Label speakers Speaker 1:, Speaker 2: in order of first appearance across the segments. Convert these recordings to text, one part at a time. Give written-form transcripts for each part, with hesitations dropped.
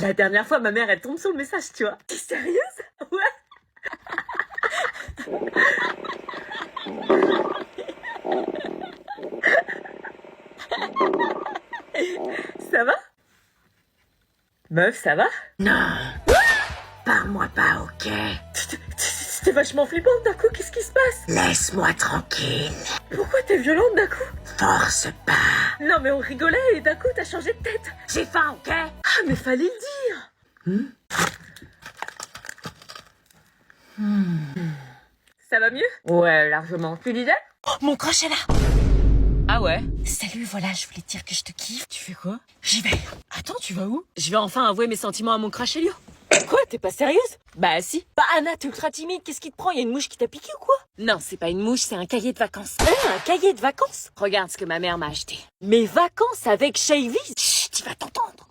Speaker 1: La dernière fois, ma mère, elle tombe sur le message, tu vois. T'es sérieuse? Ouais. Ça va? Meuf, ça va?
Speaker 2: Non, parle-moi pas, ok?
Speaker 1: C'était vachement flippant d'un coup, qu'est-ce qui se passe?
Speaker 2: Laisse-moi tranquille.
Speaker 1: Pourquoi t'es violente d'un coup?
Speaker 2: Force pas.
Speaker 1: Non mais on rigolait et d'un coup t'as changé de tête.
Speaker 2: J'ai faim, ok?
Speaker 1: Ah mais fallait le dire. Ça va mieux? Ouais, largement. Tu disais?
Speaker 2: Oh, mon crush est là.
Speaker 1: Ah ouais?
Speaker 2: Salut, voilà, je voulais te dire que je te kiffe.
Speaker 1: Tu fais quoi?
Speaker 2: J'y vais.
Speaker 1: Attends, tu vas où? Je vais enfin avouer mes sentiments à mon crush Elio. Quoi, t'es pas sérieuse? Bah si. Bah Anna, t'es ultra timide, qu'est-ce qui te prend? Y'a une mouche qui t'a piqué ou quoi? Non, c'est pas une mouche, c'est un cahier de vacances. Un cahier de vacances? Regarde ce que ma mère m'a acheté. Mes vacances avec Shavy?
Speaker 2: Chut, tu vas t'entendre.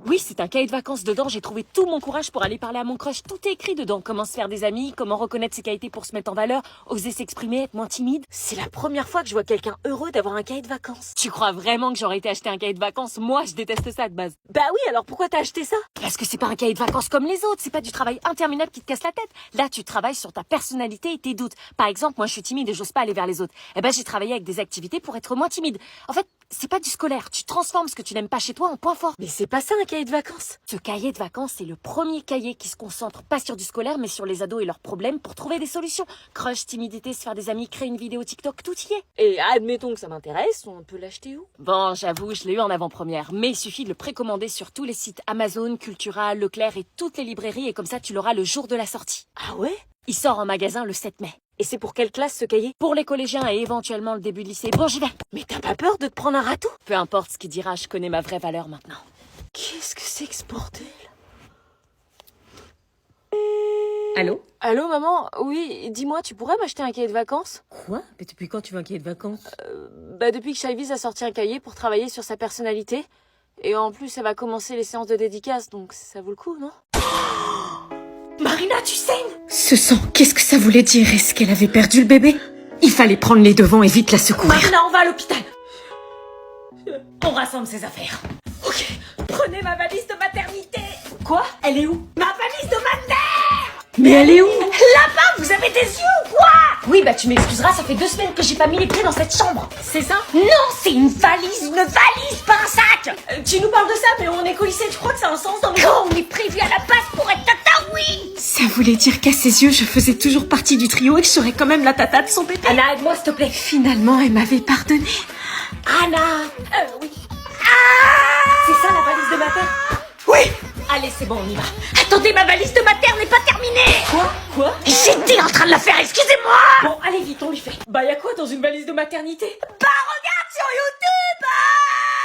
Speaker 1: Oui, c'est un cahier de vacances. Dedans, j'ai trouvé tout mon courage pour aller parler à mon crush. Tout est écrit dedans. Comment se faire des amis, comment reconnaître ses qualités pour se mettre en valeur, oser s'exprimer, être moins timide. C'est la première fois que je vois quelqu'un heureux d'avoir un cahier de vacances. Tu crois vraiment que j'aurais été acheter un cahier de vacances? Moi, je déteste ça de base. Bah oui, alors pourquoi t'as acheté ça? Parce que c'est pas un cahier de vacances comme les autres. C'est pas du travail interminable qui te casse la tête. Là, tu travailles sur ta personnalité et tes doutes. Par exemple, moi, je suis timide et j'ose pas aller vers les autres. Eh ben, j'ai travaillé avec des activités pour être moins timide. En fait, c'est pas du scolaire. Tu transformes ce que tu n'aimes pas chez toi en point fort. Mais c'est pas ça un cahier de vacances. Ce cahier de vacances, c'est le premier cahier qui se concentre pas sur du scolaire, mais sur les ados et leurs problèmes pour trouver des solutions. Crush, timidité, se faire des amis, créer une vidéo TikTok, tout y est. Et admettons que ça m'intéresse, on peut l'acheter où? Bon, j'avoue, je l'ai eu en avant-première, mais il suffit de le précommander sur tous les sites Amazon, Cultura, Leclerc et toutes les librairies, et comme ça, tu l'auras le jour de la sortie. Ah ouais? Il sort en magasin le 7 mai. Et c'est pour quelle classe ce cahier? Pour les collégiens et éventuellement le début de lycée. Bon, j'y vais. Mais t'as pas peur de te prendre un râteau? Peu importe ce qu'il dira, je connais ma vraie valeur maintenant. Qu'est-ce que c'est que ce bordel? Allô? Allô, maman? Oui, dis-moi, tu pourrais m'acheter un cahier de vacances? Quoi? Mais depuis quand tu veux un cahier de vacances? Bah depuis que Shyviz a sorti un cahier pour travailler sur sa personnalité. Et en plus, elle va commencer les séances de dédicace, donc ça vaut le coup, non?
Speaker 2: Marina, tu saignes.
Speaker 3: Ce sang, qu'est-ce que ça voulait dire? Est-ce qu'elle avait perdu le bébé? Il fallait prendre les devants et vite la secourir.
Speaker 2: Marina, on va à l'hôpital. On rassemble ses affaires. Ok, prenez ma valise de maternité.
Speaker 1: Quoi? Elle est où?
Speaker 2: Ma valise de ma mère.
Speaker 3: Mais elle est où?
Speaker 2: Là-bas, vous avez des yeux ou quoi?
Speaker 1: Oui, bah tu m'excuseras, ça fait 2 semaines que j'ai pas mis les pieds dans cette chambre. C'est ça?
Speaker 2: Non, c'est une valise, pas un sac.
Speaker 1: Tu nous parles de ça, mais on est coulissés, tu crois que ça a un sens dans mes...
Speaker 2: Quand on est prévu à la base pour être tata, oui.
Speaker 3: Ça voulait dire qu'à ses yeux, je faisais toujours partie du trio et que je serais quand même la tata de son bébé.
Speaker 1: Anna, aide-moi s'il te plaît.
Speaker 3: Finalement, elle m'avait pardonné.
Speaker 2: Anna.
Speaker 1: Oui.
Speaker 2: Ah.
Speaker 1: C'est ça la valise de ma terre?
Speaker 2: Oui.
Speaker 1: Allez, c'est bon, on y va.
Speaker 2: Attendez, ma valise de ma terre n'est pas terminée.
Speaker 1: Quoi?
Speaker 2: J'étais en train de la faire, excusez-moi.
Speaker 1: Bon, allez vite, on lui fait. Bah y'a quoi dans une valise de maternité?
Speaker 2: Bah regarde sur YouTube.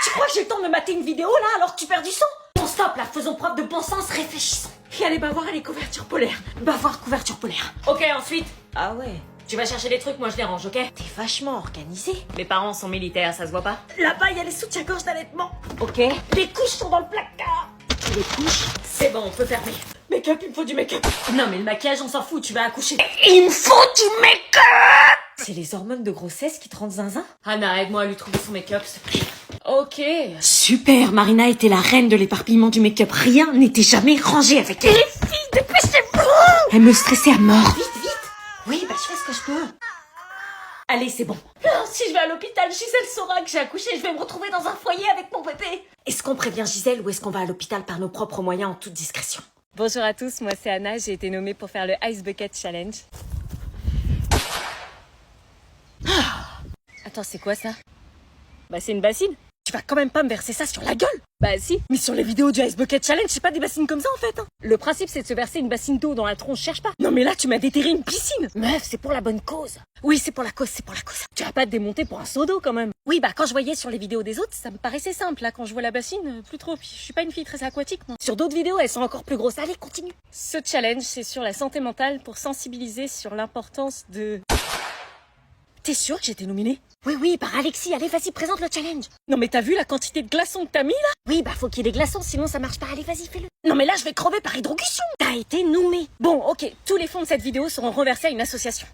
Speaker 1: Tu crois que j'ai le temps de me mater une vidéo là alors que tu perds du sang? Bon stop là, faisons preuve de bon sens, réfléchissons. Et allez bah voir les couvertures polaires. Bah voir couverture polaire. Ok, ensuite. Ah ouais. Tu vas chercher des trucs, moi je les range, ok? T'es vachement organisé. Mes parents sont militaires, ça se voit pas?
Speaker 2: Là-bas, il y a les soutiens-gorge d'allaitement.
Speaker 1: Ok.
Speaker 2: Les couches sont dans le placard.
Speaker 1: Les couches? C'est bon, on peut fermer. Make-up, il me faut du make-up. Non mais le maquillage, on s'en fout, tu vas accoucher.
Speaker 2: Il me faut du make-up.
Speaker 1: C'est les hormones de grossesse qui te rendent zinzin? Anna, aide-moi à lui trouver son make-up, s'il te plaît. Ok.
Speaker 3: Super, Marina était la reine de l'éparpillement du make-up. Rien n'était jamais rangé avec elle.
Speaker 2: Les filles, dépêchez-vous.
Speaker 3: Elle me stressait à mort.
Speaker 1: Vite. Oui, bah je fais ce que je peux. Allez, c'est bon. Non, si je vais à l'hôpital, Gisèle saura que j'ai accouché, je vais me retrouver dans un foyer avec mon bébé. Est-ce qu'on prévient Gisèle ou est-ce qu'on va à l'hôpital par nos propres moyens en toute discrétion?
Speaker 4: Bonjour à tous, moi c'est Anna, j'ai été nommée pour faire le Ice Bucket Challenge. Attends, c'est quoi ça? Bah c'est une bassine.
Speaker 1: Tu vas quand même pas me verser ça sur la gueule?
Speaker 4: Bah si.
Speaker 1: Mais sur les vidéos du Ice Bucket Challenge, c'est pas des bassines comme ça en fait. Hein.
Speaker 4: Le principe c'est de se verser une bassine d'eau dans la tronche, cherche pas.
Speaker 1: Non mais là, tu m'as déterré une piscine.
Speaker 4: Meuf, c'est pour la bonne cause.
Speaker 1: Oui, c'est pour la cause.
Speaker 4: Tu vas pas te démonter pour un seau d'eau quand même.
Speaker 1: Oui, bah quand je voyais sur les vidéos des autres,
Speaker 4: Ça me paraissait simple, là quand je vois la bassine, plus trop. Puis je suis pas une fille très aquatique moi.
Speaker 1: sur d'autres vidéos, elles sont encore plus grosses. Allez, continue.
Speaker 4: Ce challenge c'est sur la santé mentale pour sensibiliser sur l'importance de...
Speaker 1: T'es sûr que j'étais nominée?
Speaker 2: Oui, par Alexis, allez, vas-y, présente le challenge.
Speaker 1: Non mais t'as vu la quantité de glaçons que t'as mis là?
Speaker 2: Oui, bah faut qu'il y ait des glaçons, sinon ça marche pas. Allez, vas-y, fais-le.
Speaker 1: Non mais là, je vais crever par hydrocution.
Speaker 2: T'as été nommé.
Speaker 4: Bon, ok, tous les fonds de cette vidéo seront reversés à une association.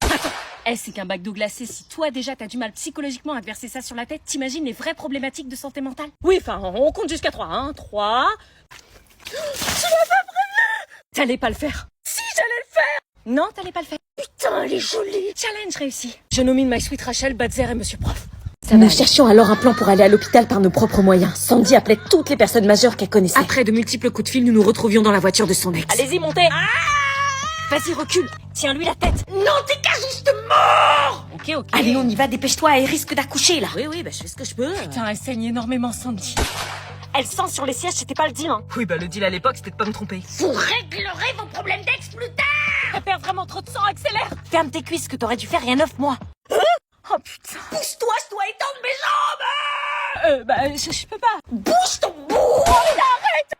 Speaker 4: Attends, c'est qu'un bac d'eau glacée. Si toi déjà t'as du mal psychologiquement à te verser ça sur la tête, t'imagines les vraies problématiques de santé mentale?
Speaker 1: Oui, enfin, on compte jusqu'à 3. Hein. 3,
Speaker 4: T'allais pas le faire.
Speaker 2: Si, j'allais le faire.
Speaker 4: Non, t'allais pas le faire.
Speaker 2: Putain, elle est jolie.
Speaker 4: Challenge réussi. Je nomine My Sweet Rachel, Badzer et Monsieur Prof.
Speaker 1: Nous cherchions alors un plan pour aller à l'hôpital par nos propres moyens. Sandy appelait toutes les personnes majeures qu'elle connaissait.
Speaker 3: Après de multiples coups de fil, nous nous retrouvions dans la voiture de son ex.
Speaker 1: Allez-y, montez.
Speaker 4: Vas-y, recule. Tiens-lui la tête.
Speaker 2: Non, t'es qu'à juste mort.
Speaker 4: Ok.
Speaker 1: Allez, on y va, dépêche-toi, elle risque d'accoucher, là.
Speaker 2: Oui, bah je fais ce que je peux.
Speaker 4: Putain, elle saigne énormément, Sandy.
Speaker 1: Elle sent sur les sièges, c'était pas le deal, hein.
Speaker 2: Oui, bah le deal à l'époque, c'était de pas me tromper.
Speaker 5: Vous réglerez vos problèmes d'ex plus tard.
Speaker 4: Elle perd vraiment trop de sang, accélère.
Speaker 1: Ferme tes cuisses, que t'aurais dû faire il y a 9 mois.
Speaker 4: Oh putain.
Speaker 2: Pousse-toi, je dois étendre mes jambes.
Speaker 4: Je peux pas.
Speaker 2: Bouge ton bout.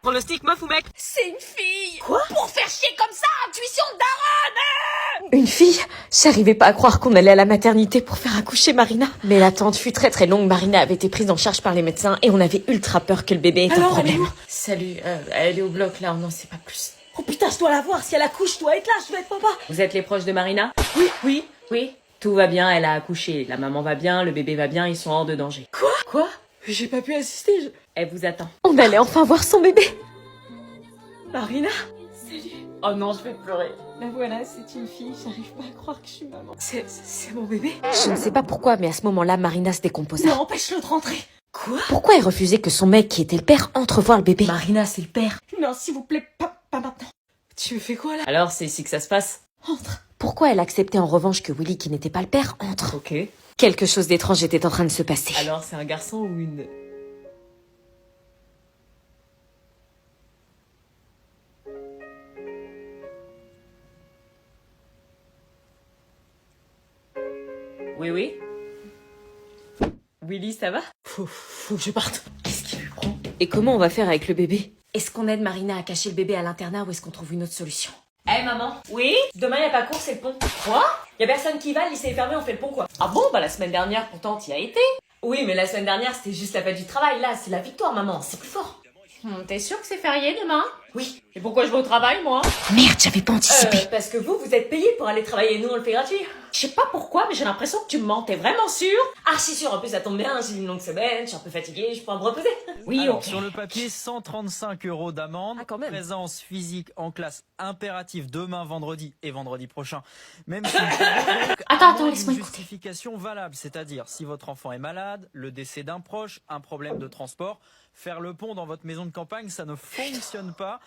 Speaker 2: Pronostic, meuf ou mec? C'est une fille.
Speaker 1: Quoi?
Speaker 5: Pour faire chier comme ça, intuition de daronne.
Speaker 1: Une fille? J'arrivais pas à croire qu'on allait à la maternité pour faire accoucher Marina. Mais l'attente fut très très longue. Marina avait été prise en charge par les médecins et on avait ultra peur que le bébé ait un
Speaker 2: Alors,
Speaker 1: problème.
Speaker 2: elle est où?
Speaker 1: Salut, elle est au bloc là, on n'en sait pas plus.
Speaker 2: Oh putain, je dois la voir. Si elle accouche, je dois être là. Je dois être papa.
Speaker 6: Vous êtes les proches de Marina?
Speaker 2: Oui.
Speaker 6: Tout va bien, elle a accouché. La maman va bien, le bébé va bien, ils sont hors de danger.
Speaker 2: Quoi? J'ai pas pu assister.
Speaker 6: Elle vous attend.
Speaker 1: On allait enfin voir son bébé.
Speaker 2: Marina?
Speaker 6: Oh non, je vais pleurer.
Speaker 2: La voilà, c'est une fille. J'arrive pas à croire que je suis maman. C'est mon bébé?
Speaker 1: Je ne sais pas pourquoi, mais à ce moment-là, Marina se décomposa.
Speaker 2: Non, empêche-le de rentrer. Quoi?
Speaker 1: Pourquoi elle refusait que son mec, qui était le père, entre voir le bébé?
Speaker 6: Marina, c'est le père.
Speaker 2: Non, s'il vous plaît, pas maintenant. Tu me fais quoi là?
Speaker 6: Alors, c'est ici que ça se passe?
Speaker 2: Entre.
Speaker 1: Pourquoi elle acceptait en revanche que Willy, qui n'était pas le père, entre?
Speaker 6: Ok.
Speaker 1: Quelque chose d'étrange était en train de se passer.
Speaker 6: Alors, c'est un garçon ou une... Oui. Willy, ça va?
Speaker 2: Faut que je parte. Qu'est-ce qui lui prend?
Speaker 1: Et comment on va faire avec le bébé? Est-ce qu'on aide Marina à cacher le bébé à l'internat ou est-ce qu'on trouve une autre solution?
Speaker 6: Eh maman? Oui? Demain, y a pas cours, c'est le pont. Quoi? Y a personne qui va, le lycée est fermé, on fait le pont quoi. Ah bon? Bah la semaine dernière, pourtant, t'y as été. Oui, mais la semaine dernière, c'était juste la fête du travail. Là, c'est la victoire, maman. C'est plus fort.
Speaker 5: T'es sûr que c'est férié demain?
Speaker 6: Oui. Et pourquoi je vais au travail, moi?
Speaker 1: Merde, j'avais pas anticipé.
Speaker 6: Parce que vous êtes payé pour aller travailler, nous on le fait gratuit. Je sais pas pourquoi, mais j'ai l'impression que tu me mens, t'es vraiment sûr? Archi sûr, en plus ça tombe bien, j'ai eu une longue semaine, je suis un peu fatiguée, je pourrais me reposer. Oui,
Speaker 7: Alors,
Speaker 6: ok.
Speaker 7: sur le papier, 135 € d'amende.
Speaker 6: Ah, quand même.
Speaker 7: Présence physique en classe impérative demain, vendredi et vendredi prochain. Même si
Speaker 5: Attends,
Speaker 7: une
Speaker 5: laisse-moi écouter.
Speaker 7: justification valable, c'est-à-dire si votre enfant est malade, le décès d'un proche, un problème de transport, faire le pont dans votre maison de campagne, ça ne fonctionne pas.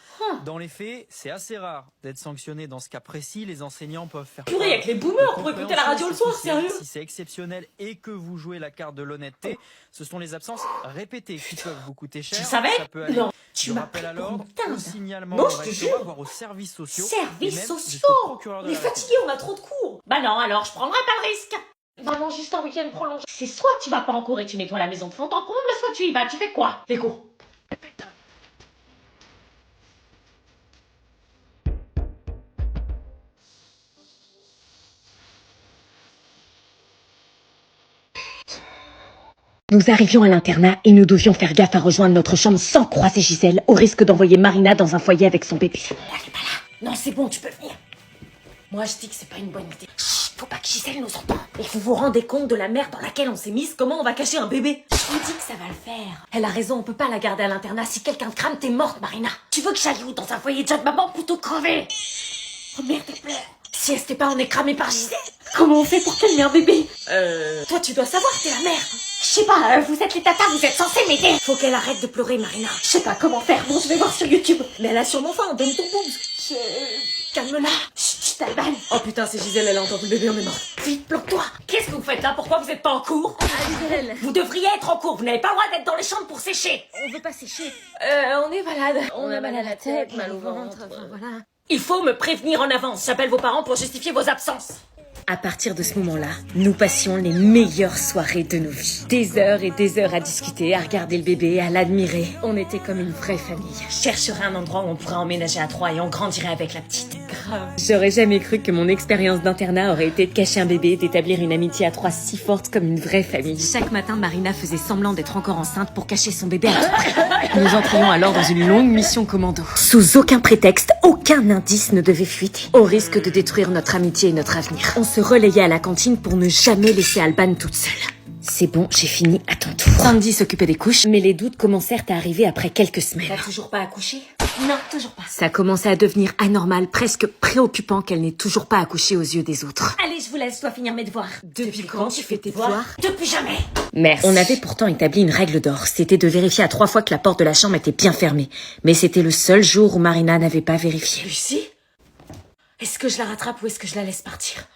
Speaker 7: Dans les faits, c'est assez rare d'être sanctionné dans ce cas précis. Les enseignants peuvent faire.
Speaker 6: Purée, y'a que les boomers pour écouter la radio le soir, sérieux?
Speaker 7: Si c'est exceptionnel et que vous jouez la carte de l'honnêteté, ce sont les absences répétées qui peuvent vous coûter cher.
Speaker 6: Tu savais?
Speaker 7: Ça peut aller
Speaker 6: Non,
Speaker 7: du rappel à l'ordre, au signalement
Speaker 6: Non,
Speaker 7: au
Speaker 6: je te
Speaker 7: rectorat,
Speaker 6: jure.
Speaker 7: voire aux services sociaux. et
Speaker 6: Services
Speaker 7: même
Speaker 6: sociaux!
Speaker 7: jusqu'au procureur de
Speaker 6: On est
Speaker 7: la République.
Speaker 6: fatigué, on a trop de cours.
Speaker 5: Bah non, alors je prendrai pas le risque. Vraiment juste un week-end prolongé. C'est soit tu vas pas en cours et tu nettoies la maison de fond en comble, soit tu y vas, tu fais quoi?
Speaker 6: Les cours.
Speaker 1: Nous arrivions à l'internat et nous devions faire gaffe à rejoindre notre chambre sans croiser Gisèle, au risque d'envoyer Marina dans un foyer avec son bébé.
Speaker 5: Non, c'est bon, tu peux venir.
Speaker 6: Moi je dis que c'est pas une bonne idée.
Speaker 5: Chut, faut pas que Gisèle nous entende.
Speaker 6: Et vous vous rendez compte de la merde dans laquelle on s'est mise? Comment on va cacher un bébé?
Speaker 5: Je vous dis que ça va le faire.
Speaker 6: Elle a raison, on peut pas la garder à l'internat. Si quelqu'un te crame, t'es morte, Marina.
Speaker 5: Tu veux que j'aille où? Dans un foyer de jeune maman plutôt crever? Oh merde, elle pleure.
Speaker 6: Si elle s'était pas, on est cramé par Gisèle.
Speaker 5: Comment on fait pour calmer un bébé?
Speaker 6: Toi tu dois savoir, t'es la mère.
Speaker 5: Je sais pas, vous êtes les tatas, vous êtes censés m'aider.
Speaker 6: Faut qu'elle arrête de pleurer, Marina.
Speaker 5: Je sais pas comment faire, bon je vais voir sur YouTube.
Speaker 6: Mais elle a sûrement faim, donne ton boobs. Calme-la.
Speaker 5: Chut, Alban.
Speaker 6: Oh putain, c'est Gisèle, elle a entendu le bébé, on est mort.
Speaker 5: Vite, bloque-toi.
Speaker 6: Qu'est-ce que vous faites là? Pourquoi vous êtes pas en cours?
Speaker 5: Vous devriez être en cours, vous n'avez pas le droit d'être dans les chambres pour sécher.
Speaker 4: On veut pas sécher.
Speaker 6: On est malade.
Speaker 4: On a mal à la tête, mal au ventre,
Speaker 6: enfin,
Speaker 4: voilà.
Speaker 6: Il faut me prévenir en avance. J'appelle vos parents pour justifier vos absences.
Speaker 1: À partir de ce moment-là, nous passions les meilleures soirées de nos vies. Des heures et des heures à discuter, à regarder le bébé, à l'admirer. On était comme une vraie famille.
Speaker 6: Je chercherai un endroit où on pourrait emménager à 3 et on grandirait avec la petite. Grave.
Speaker 1: J'aurais jamais cru que mon expérience d'internat aurait été de cacher un bébé et d'établir une amitié à 3 si forte comme une vraie famille. Chaque matin, Marina faisait semblant d'être encore enceinte pour cacher son bébé à tout prix. Nous entrions alors dans une longue mission commando. Sous aucun prétexte, aucun indice ne devait fuiter, au risque de détruire notre amitié et notre avenir. On se relayait à la cantine pour ne jamais laisser Alban toute seule. C'est bon, j'ai fini, à ton tour. Sandy s'occupait des couches, mais les doutes commencèrent à arriver après quelques semaines.
Speaker 6: T'as toujours pas accouché?
Speaker 2: Non, toujours pas.
Speaker 3: Ça commençait à devenir anormal, presque préoccupant qu'elle n'ait toujours pas accouché aux yeux des autres.
Speaker 2: Allez, je vous laisse, je dois finir mes devoirs.
Speaker 3: Depuis quand tu fais tes devoirs?
Speaker 2: Depuis jamais.
Speaker 3: Merci. On avait pourtant établi une règle d'or, c'était de vérifier à 3 fois que la porte de la chambre était bien fermée. Mais c'était le seul jour où Marina n'avait pas vérifié.
Speaker 2: Lucie? Est-ce que je la rattrape ou est-ce que je la laisse partir?